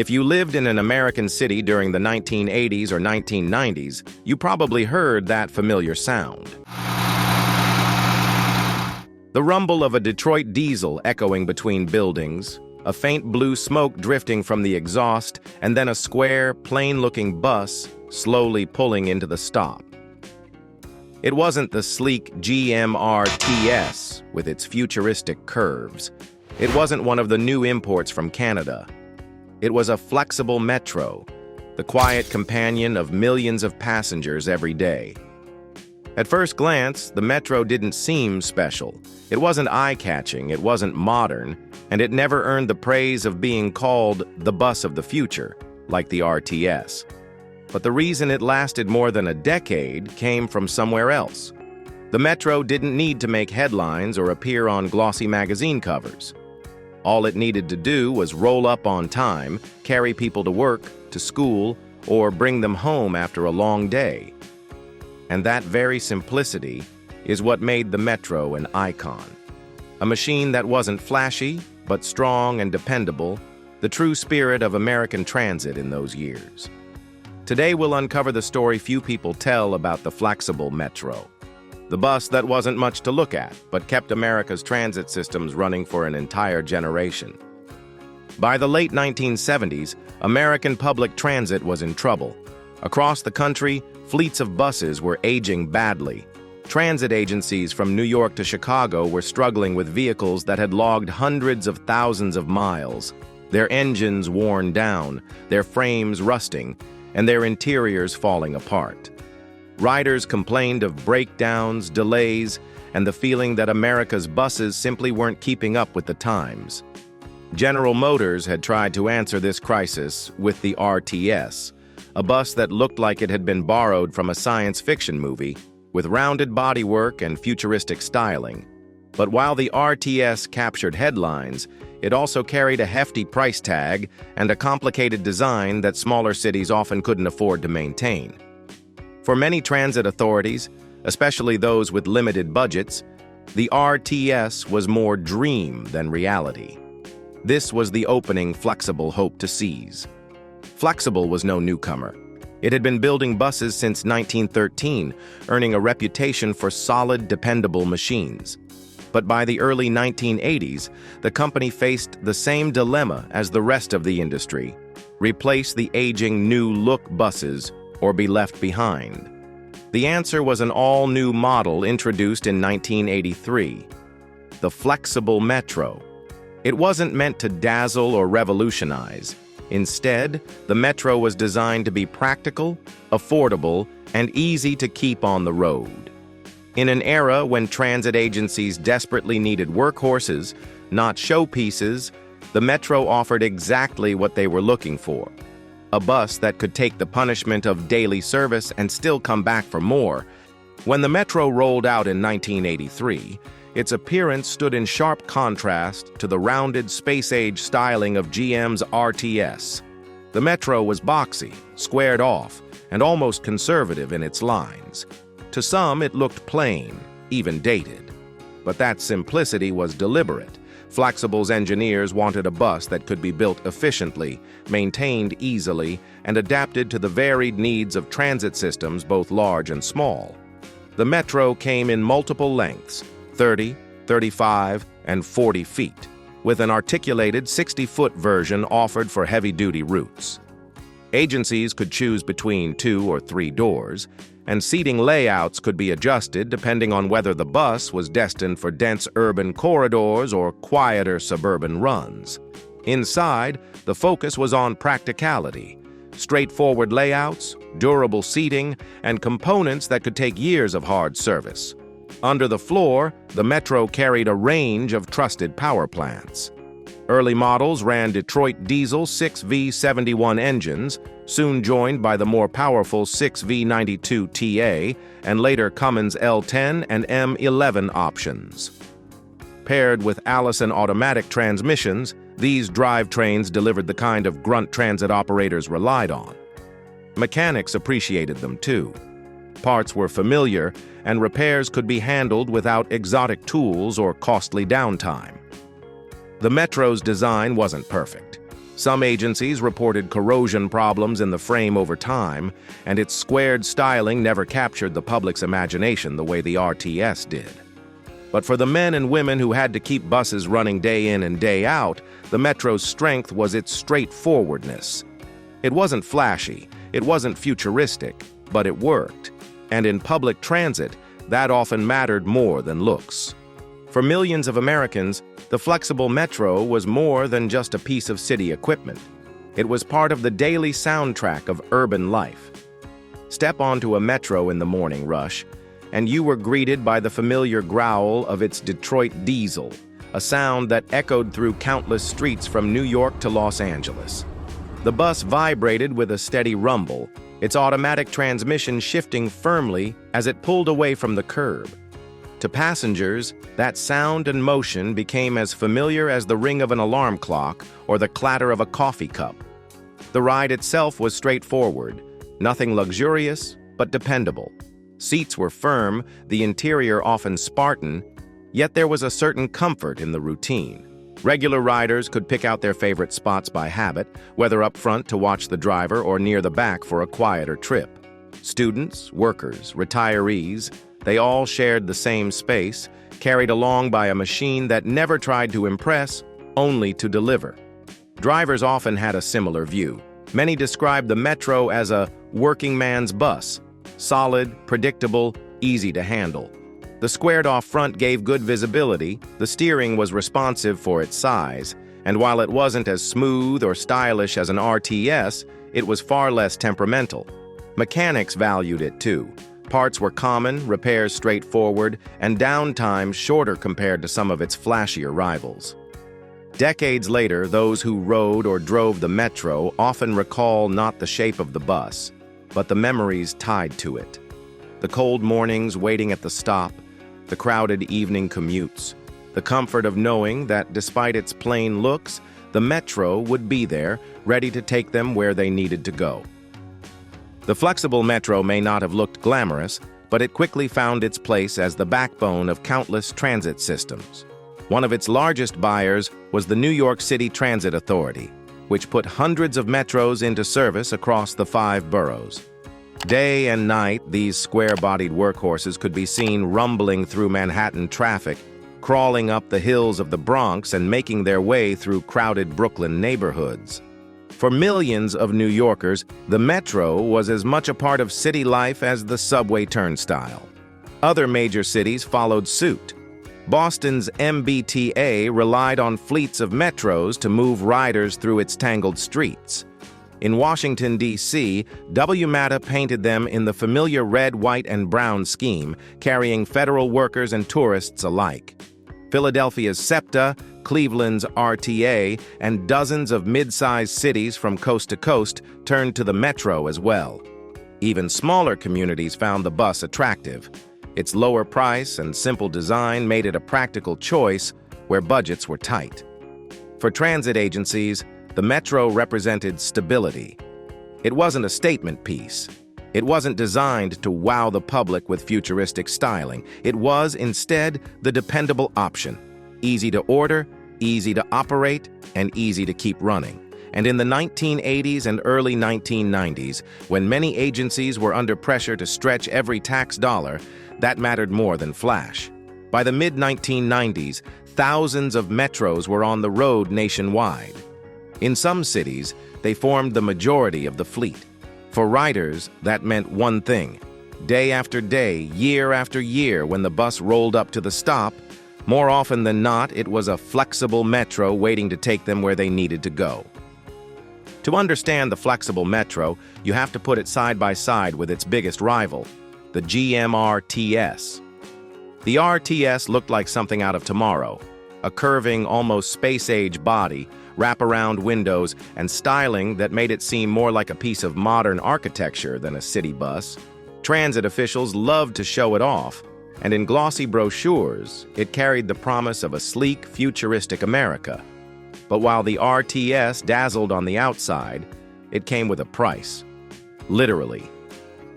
If you lived in an American city during the 1980s or 1990s, you probably heard that familiar sound. The rumble of a Detroit diesel echoing between buildings, a faint blue smoke drifting from the exhaust, and then a square, plain-looking bus slowly pulling into the stop. It wasn't the sleek GM RTS with its futuristic curves. It wasn't one of the new imports from Canada. It was a Flxible Metro, the quiet companion of millions of passengers every day. At first glance, the Metro didn't seem special. It wasn't eye-catching, it wasn't modern, and it never earned the praise of being called the bus of the future, like the RTS. But the reason it lasted more than a decade came from somewhere else. The Metro didn't need to make headlines or appear on glossy magazine covers. All it needed to do was roll up on time, carry people to work, to school, or bring them home after a long day. And that very simplicity is what made the Metro an icon. A machine that wasn't flashy, but strong and dependable, the true spirit of American transit in those years. Today we'll uncover the story few people tell about the Flxible Metro. The bus that wasn't much to look at, but kept America's transit systems running for an entire generation. By the late 1970s, American public transit was in trouble. Across the country, fleets of buses were aging badly. Transit agencies from New York to Chicago were struggling with vehicles that had logged hundreds of thousands of miles, their engines worn down, their frames rusting, and their interiors falling apart. Riders complained of breakdowns, delays, and the feeling that America's buses simply weren't keeping up with the times. General Motors had tried to answer this crisis with the RTS, a bus that looked like it had been borrowed from a science fiction movie, with rounded bodywork and futuristic styling. But while the RTS captured headlines, it also carried a hefty price tag and a complicated design that smaller cities often couldn't afford to maintain. For many transit authorities, especially those with limited budgets, the RTS was more dream than reality. This was the opening Flxible hoped to seize. Flxible was no newcomer. It had been building buses since 1913, earning a reputation for solid, dependable machines. But by the early 1980s, the company faced the same dilemma as the rest of the industry: replace the aging new-look buses or be left behind. The answer was an all-new model introduced in 1983, the Flxible Metro. It wasn't meant to dazzle or revolutionize. Instead, the Metro was designed to be practical, affordable, and easy to keep on the road. In an era when transit agencies desperately needed workhorses, not showpieces, the Metro offered exactly what they were looking for: a bus that could take the punishment of daily service and still come back for more. When the Metro rolled out in 1983, its appearance stood in sharp contrast to the rounded space-age styling of GM's RTS. The Metro was boxy, squared off, and almost conservative in its lines. To some, it looked plain, even dated. But that simplicity was deliberate. Flxible's engineers wanted a bus that could be built efficiently, maintained easily, and adapted to the varied needs of transit systems both large and small. The Metro came in multiple lengths: 30, 35, and 40 feet, with an articulated 60-foot version offered for heavy-duty routes. Agencies could choose between 2 or 3 doors, and seating layouts could be adjusted depending on whether the bus was destined for dense urban corridors or quieter suburban runs. Inside, the focus was on practicality: straightforward layouts, durable seating, and components that could take years of hard service. Under the floor, the Metro carried a range of trusted power plants. Early models ran Detroit diesel 6V71 engines, soon joined by the more powerful 6V92TA, and later Cummins L10 and M11 options. Paired with Allison automatic transmissions, these drivetrains delivered the kind of grunt transit operators relied on. Mechanics appreciated them too. Parts were familiar, and repairs could be handled without exotic tools or costly downtime. The Metro's design wasn't perfect. Some agencies reported corrosion problems in the frame over time, and its squared styling never captured the public's imagination the way the RTS did. But for the men and women who had to keep buses running day in and day out, the Metro's strength was its straightforwardness. It wasn't flashy, it wasn't futuristic, but it worked. And in public transit, that often mattered more than looks. For millions of Americans, the Flxible Metro was more than just a piece of city equipment. It was part of the daily soundtrack of urban life. Step onto a Metro in the morning rush, and you were greeted by the familiar growl of its Detroit diesel, a sound that echoed through countless streets from New York to Los Angeles. The bus vibrated with a steady rumble, its automatic transmission shifting firmly as it pulled away from the curb. To passengers, that sound and motion became as familiar as the ring of an alarm clock or the clatter of a coffee cup. The ride itself was straightforward, nothing luxurious, but dependable. Seats were firm, the interior often Spartan, yet there was a certain comfort in the routine. Regular riders could pick out their favorite spots by habit, whether up front to watch the driver or near the back for a quieter trip. Students, workers, retirees, they all shared the same space, carried along by a machine that never tried to impress, only to deliver. Drivers often had a similar view. Many described the Metro as a working man's bus, solid, predictable, easy to handle. The squared-off front gave good visibility, the steering was responsive for its size, and while it wasn't as smooth or stylish as an RTS, it was far less temperamental. Mechanics valued it too. Parts were common, repairs straightforward, and downtime shorter compared to some of its flashier rivals. Decades later, those who rode or drove the Metro often recall not the shape of the bus, but the memories tied to it. The cold mornings waiting at the stop, the crowded evening commutes, the comfort of knowing that despite its plain looks, the Metro would be there, ready to take them where they needed to go. The Flxible Metro may not have looked glamorous, but it quickly found its place as the backbone of countless transit systems. One of its largest buyers was the New York City Transit Authority, which put hundreds of Metros into service across the 5 boroughs. Day and night, these square-bodied workhorses could be seen rumbling through Manhattan traffic, crawling up the hills of the Bronx and making their way through crowded Brooklyn neighborhoods. For millions of New Yorkers, the Metro was as much a part of city life as the subway turnstile. Other major cities followed suit. Boston's MBTA relied on fleets of Metros to move riders through its tangled streets. In Washington, D.C., WMATA painted them in the familiar red, white, and brown scheme, carrying federal workers and tourists alike. Philadelphia's SEPTA, Cleveland's RTA, and dozens of mid-sized cities from coast to coast turned to the Metro as well. Even smaller communities found the bus attractive. Its lower price and simple design made it a practical choice where budgets were tight. For transit agencies, the Metro represented stability. It wasn't a statement piece. It wasn't designed to wow the public with futuristic styling. It was, instead, the dependable option. Easy to order, easy to operate, and easy to keep running. And in the 1980s and early 1990s, when many agencies were under pressure to stretch every tax dollar, that mattered more than flash. By the mid-1990s, thousands of Metros were on the road nationwide. In some cities, they formed the majority of the fleet. For riders, that meant one thing. Day after day, year after year, when the bus rolled up to the stop, more often than not, it was a Flxible Metro waiting to take them where they needed to go. To understand the Flxible Metro, you have to put it side by side with its biggest rival, the GM-RTS. The RTS looked like something out of tomorrow, a curving, almost space-age body, wraparound windows, and styling that made it seem more like a piece of modern architecture than a city bus. Transit officials loved to show it off, and in glossy brochures, it carried the promise of a sleek, futuristic America. But while the RTS dazzled on the outside, it came with a price. Literally.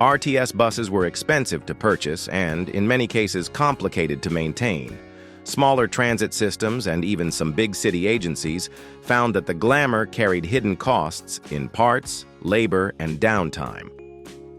RTS buses were expensive to purchase and, in many cases, complicated to maintain. Smaller transit systems and even some big city agencies found that the glamour carried hidden costs in parts, labor, and downtime.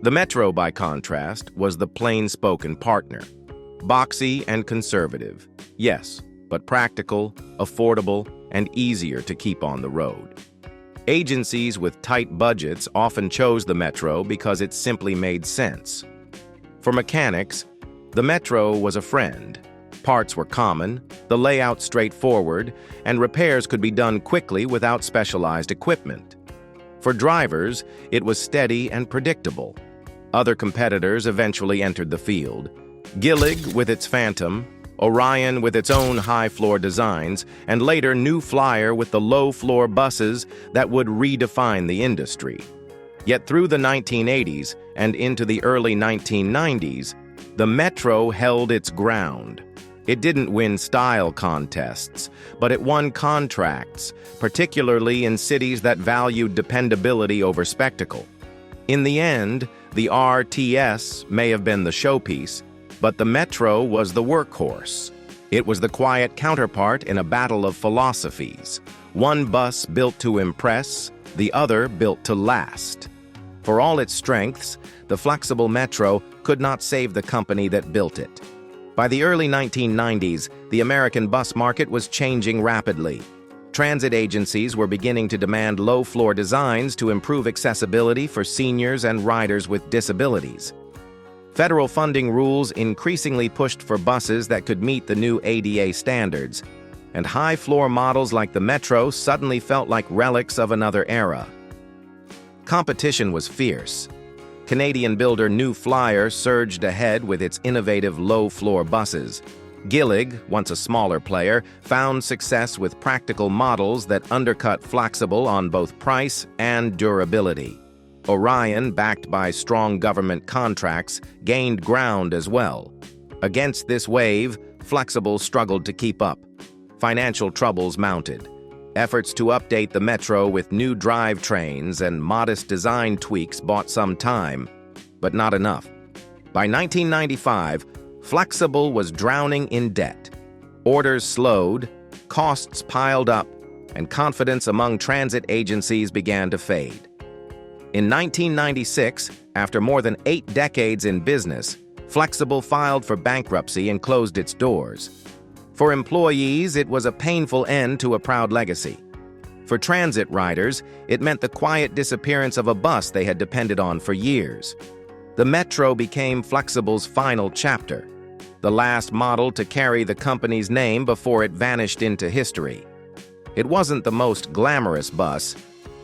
The Metro, by contrast, was the plain-spoken partner. Boxy and conservative, yes, but practical, affordable, and easier to keep on the road. Agencies with tight budgets often chose the Metro because it simply made sense. For mechanics, the Metro was a friend. Parts were common, the layout straightforward, and repairs could be done quickly without specialized equipment. For drivers, it was steady and predictable. Other competitors eventually entered the field. Gillig with its Phantom, Orion with its own high-floor designs, and later New Flyer with the low-floor buses that would redefine the industry. Yet through the 1980s and into the early 1990s, the Metro held its ground. It didn't win style contests, but it won contracts, particularly in cities that valued dependability over spectacle. In the end, the RTS may have been the showpiece, but the Metro was the workhorse. It was the quiet counterpart in a battle of philosophies. One bus built to impress, the other built to last. For all its strengths, the Flxible Metro could not save the company that built it. By the early 1990s, the American bus market was changing rapidly. Transit agencies were beginning to demand low-floor designs to improve accessibility for seniors and riders with disabilities. Federal funding rules increasingly pushed for buses that could meet the new ADA standards, and high-floor models like the Metro suddenly felt like relics of another era. Competition was fierce. Canadian builder New Flyer surged ahead with its innovative low-floor buses. Gillig, once a smaller player, found success with practical models that undercut Flxible on both price and durability. Orion, backed by strong government contracts, gained ground as well. Against this wave, Flxible struggled to keep up. Financial troubles mounted. Efforts to update the Metro with new drivetrains and modest design tweaks bought some time, but not enough. By 1995, Flxible was drowning in debt. Orders slowed, costs piled up, and confidence among transit agencies began to fade. In 1996, after more than 8 decades in business, Flxible filed for bankruptcy and closed its doors. For employees, it was a painful end to a proud legacy. For transit riders, it meant the quiet disappearance of a bus they had depended on for years. The Metro became Flxible's final chapter, the last model to carry the company's name before it vanished into history. It wasn't the most glamorous bus,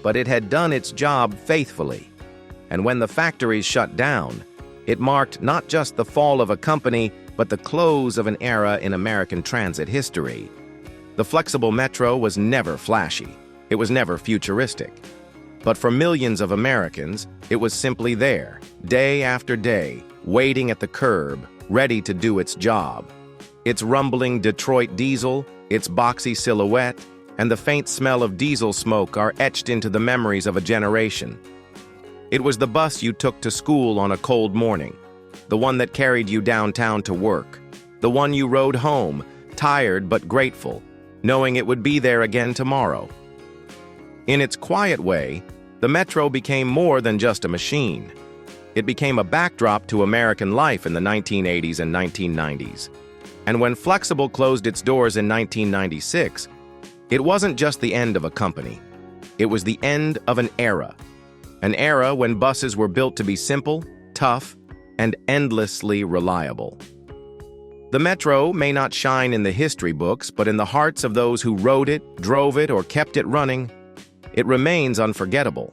but it had done its job faithfully. And when the factories shut down, it marked not just the fall of a company, but the close of an era in American transit history. The Flxible Metro was never flashy. It was never futuristic. But for millions of Americans, it was simply there, day after day, waiting at the curb, ready to do its job. Its rumbling Detroit diesel, its boxy silhouette, and the faint smell of diesel smoke are etched into the memories of a generation. It was the bus you took to school on a cold morning, the one that carried you downtown to work, the one you rode home, tired but grateful, knowing it would be there again tomorrow. In its quiet way, the Metro became more than just a machine. It became a backdrop to American life in the 1980s and 1990s. And when Flxible closed its doors in 1996, it wasn't just the end of a company. It was the end of an era when buses were built to be simple, tough, and endlessly reliable. The Metro may not shine in the history books, but in the hearts of those who rode it, drove it, or kept it running, it remains unforgettable.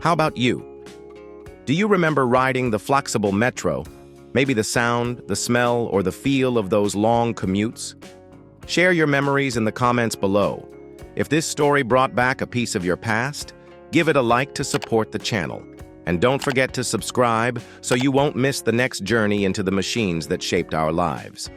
How about you? Do you remember riding the Flxible Metro? Maybe the sound, the smell, or the feel of those long commutes? Share your memories in the comments below. If this story brought back a piece of your past, give it a like to support the channel. And don't forget to subscribe so you won't miss the next journey into the machines that shaped our lives.